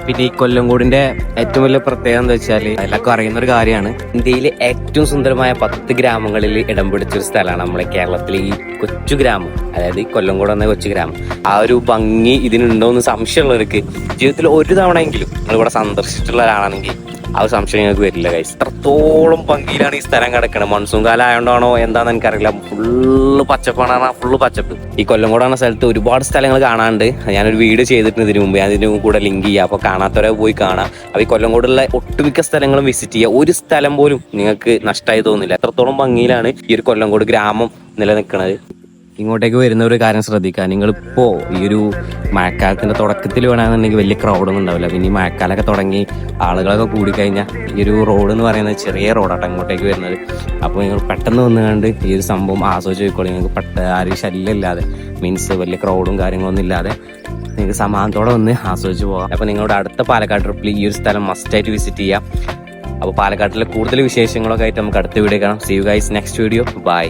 പിന്നെ ഈ കൊല്ലംകോടിന്റെ ഏറ്റവും വലിയ പ്രത്യേകത എന്താ വെച്ചാൽ എല്ലാവർക്കും അറിയുന്ന ഒരു കാര്യമാണ്. ഇന്ത്യയിലെ ഏറ്റവും സുന്ദരമായ 10 ഗ്രാമങ്ങളിൽ ഇടം പിടിച്ചൊരു സ്ഥലമാണ് നമ്മുടെ കേരളത്തിലെ ഈ കൊച്ചു ഗ്രാമം, അതായത് ഈ കൊല്ലംകോട് എന്ന കൊച്ചു ഗ്രാമം. ആ ഒരു ഭംഗി ഇതിനുണ്ടോ എന്ന് സംശയമുള്ളവർക്ക് ജീവിതത്തിൽ ഒരു തവണയെങ്കിലും നിങ്ങൾ ഇവിടെ സന്ദർശിച്ചിട്ടുള്ള ഒരാളാണെങ്കിൽ ആ ഒരു സംശയം നിങ്ങൾക്ക് വരില്ല ഗൈസ്. അത്രത്തോളം ഭംഗിയിലാണ് ഈ സ്ഥലം കിടക്കുന്നത്. മൺസൂൺ കാലം ആയതുകൊണ്ടാണോ എന്താണെന്ന് എനിക്കറിയില്ല, ഫുള്ള് പച്ചപ്പാണ്, ഫുള്ള് പച്ചപ്പ്. ഈ കൊല്ലംകോട് എന്ന സ്ഥലത്ത് ഒരുപാട് സ്ഥലങ്ങൾ കാണാനുണ്ട്. ഞാനൊരു വീഡിയോ ചെയ്തിട്ടുണ്ട് ഇതിനു മുമ്പ്, ഞാൻ ഇതിനു കൂടെ ലിങ്ക് ചെയ്യാം, അപ്പോൾ കാണാത്തവരെ പോയി കാണാം. അപ്പോൾ ഈ കൊല്ലംകോടുള്ള ഒട്ടുമിക്ക സ്ഥലങ്ങളും വിസിറ്റ് ചെയ്യുക. ഒരു സ്ഥലം പോലും നിങ്ങൾക്ക് നഷ്ടമായി തോന്നില്ല. എത്രത്തോളം ഭംഗിയിലാണ് ഈ ഒരു കൊല്ലംകോട് ഗ്രാമം നിലനിൽക്കുന്നത്. ഇങ്ങോട്ടേക്ക് വരുന്ന ഒരു കാര്യം ശ്രദ്ധിക്കുക, നിങ്ങളിപ്പോൾ ഈ ഒരു മഴക്കാലത്തിൻ്റെ തുടക്കത്തിൽ വേണമെന്നുണ്ടെങ്കിൽ വലിയ ക്രൗഡൊന്നും ഉണ്ടാവില്ല. പിന്നെ ഈ മഴക്കാലമൊക്കെ തുടങ്ങി ആളുകളൊക്കെ കൂടിക്കഴിഞ്ഞാൽ ഈ ഒരു റോഡ് എന്ന് പറയുന്നത് ചെറിയ റോഡാട്ടോ ഇങ്ങോട്ടേക്ക് വരുന്നത്. അപ്പോൾ നിങ്ങൾ പെട്ടെന്ന് വന്നുകൊണ്ട് ഈ ഒരു സംഭവം ആസ്വദിച്ച് പോയിക്കോളൂ. നിങ്ങൾക്ക് ആരും ശല്യമില്ലാതെ, മീൻസ് വലിയ ക്രൗഡും കാര്യങ്ങളൊന്നും ഇല്ലാതെ നിങ്ങൾക്ക് സമാധാനത്തോടെ വന്ന് ആസ്വദിച്ച് പോകാം. അപ്പോൾ നിങ്ങളുടെ അടുത്ത പാലക്കാട് ട്രിപ്പിൽ ഈ ഒരു സ്ഥലം മസ്റ്റായിട്ട് വിസിറ്റ് ചെയ്യാം. അപ്പോൾ പാലക്കാട്ടിലെ കൂടുതൽ വിശേഷങ്ങളൊക്കെ ആയിട്ട് നമുക്ക് അടുത്ത വീഡിയോ കാണാം. See you guys next video. By.